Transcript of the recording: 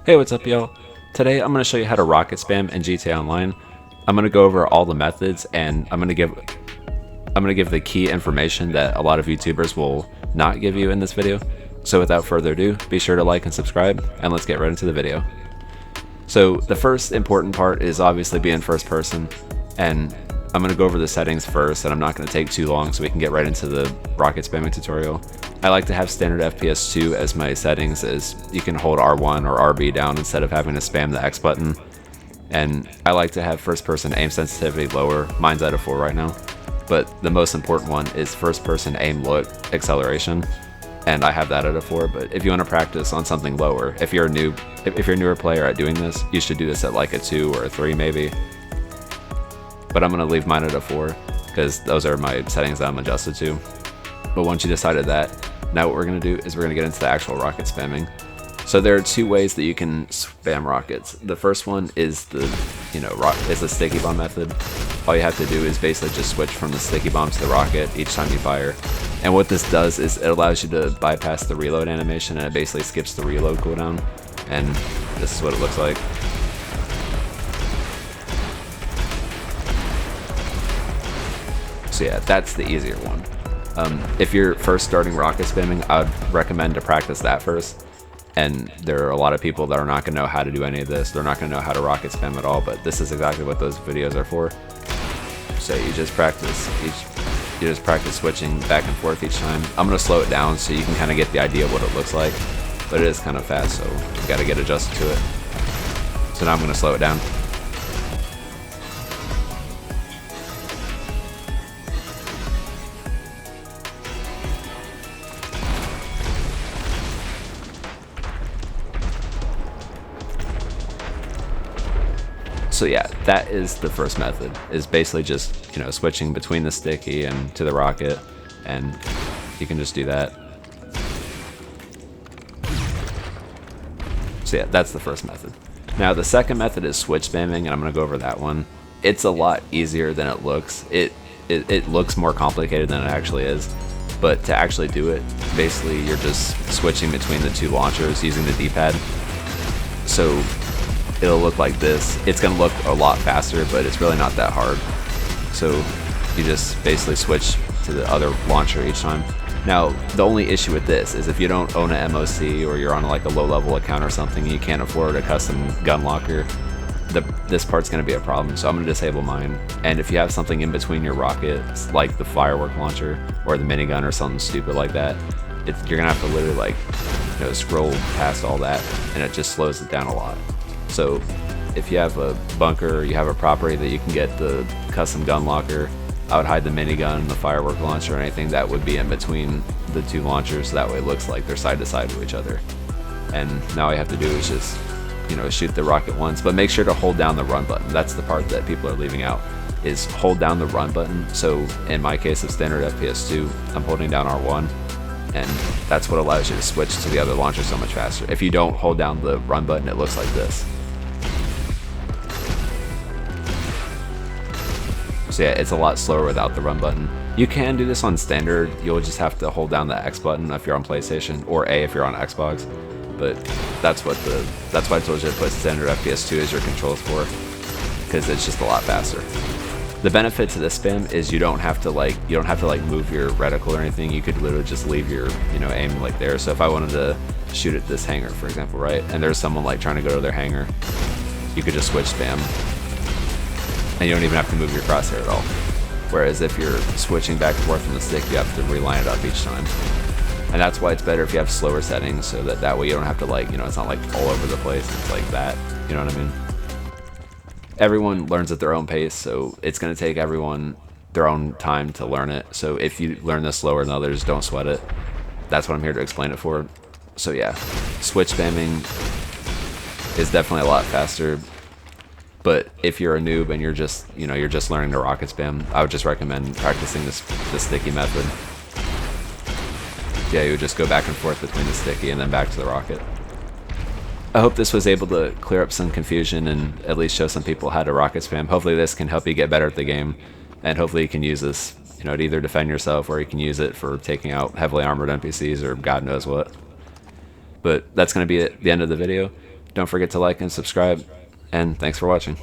Hey, what's up, y'all? Today I'm going to show you how to rocket spam in GTA Online. I'm going to go over all the methods, and I'm going to give the key information that a lot of YouTubers will not give you in this video. So without further ado, be sure to like and subscribe, and let's get right into the video. So the first important part is obviously being first person, and I'm going to go over the settings first, and I'm not going to take too long so we can get right into the rocket spamming tutorial. I like to have standard FPS 2 as my settings, as you can hold R1 or RB down instead of having to spam the X button. And I like to have first person aim sensitivity lower, mine's at a 4 right now. But the most important one is first person aim look acceleration, and I have that at a 4. But if you want to practice on something lower, if you're a newer player at doing this, you should do this at like a 2 or a 3 maybe. But I'm going to leave mine at a 4 because those are my settings that I'm adjusted to. But once you decided that, now what we're going to do is we're going to get into the actual rocket spamming. So there are two ways that you can spam rockets. The first one is the sticky bomb method. All you have to do is basically just switch from the sticky bomb to the rocket each time you fire. And what this does is it allows you to bypass the reload animation, and it basically skips the reload cooldown. And this is what it looks like. So yeah, that's the easier one. If you're first starting rocket spamming, I would recommend to practice that first. And there are a lot of people that are not going to know how to do any of this. They're not going to know how to rocket spam at all, but this is exactly what those videos are for. So you just practice switching back and forth each time. I'm going to slow it down so you can kind of get the idea of what it looks like, but it is kind of fast, so you got to get adjusted to it. So now I'm going to slow it down. So yeah, that is the first method, is basically just, switching between the sticky and to the rocket, and you can just do that. So yeah, that's the first method. Now the second method is switch spamming, and I'm going to go over that one. It's a lot easier than it looks. It looks more complicated than it actually is, but to actually do it, basically you're just switching between the two launchers using the D-pad. So it'll look like this. It's going to look a lot faster, but it's really not that hard. So you just basically switch to the other launcher each time. Now, the only issue with this is if you don't own an MOC, or you're on like a low-level account or something, and you can't afford a custom gun locker, this part's going to be a problem. So I'm going to disable mine. And if you have something in between your rockets, like the firework launcher or the minigun or something stupid like that, you're going to have to literally scroll past all that, and it just slows it down a lot. So if you have a bunker, or you have a property that you can get the custom gun locker, I would hide the minigun, the firework launcher, or anything that would be in between the two launchers, so that way it looks like they're side to side to each other. And now all you have to do is just, shoot the rocket once, but make sure to hold down the run button. That's the part that people are leaving out, is hold down the run button. So in my case of standard FPS 2, I'm holding down R1. And that's what allows you to switch to the other launcher so much faster. If you don't hold down the run button, it looks like this. So yeah, it's a lot slower without the run button. You can do this on standard. You'll just have to hold down the X button if you're on PlayStation, or A if you're on Xbox. But that's why I told you to put standard FPS 2 as your controls for, because it's just a lot faster. The benefit to this spam is you don't have to move your reticle or anything. You could literally just leave your aim like there. So if I wanted to shoot at this hangar, for example, right, and there's someone trying to go to their hangar, you could just switch spam, and you don't even have to move your crosshair at all. Whereas if you're switching back and forth from the stick, you have to reline it up each time. And that's why it's better if you have slower settings, so that way you don't have to it's not all over the place. It's like that. You know what I mean? Everyone learns at their own pace, so it's going to take everyone their own time to learn it. So if you learn this slower than others, don't sweat it. That's what I'm here to explain it for. So yeah, switch spamming is definitely a lot faster. But if you're a noob and you're just learning to rocket spam, I would just recommend practicing the sticky method. Yeah, you would just go back and forth between the sticky and then back to the rocket. I hope this was able to clear up some confusion and at least show some people how to rocket spam. Hopefully this can help you get better at the game, and hopefully you can use this, to either defend yourself, or you can use it for taking out heavily armored NPCs or God knows what. But that's going to be the end of the video. Don't forget to like and subscribe, and thanks for watching.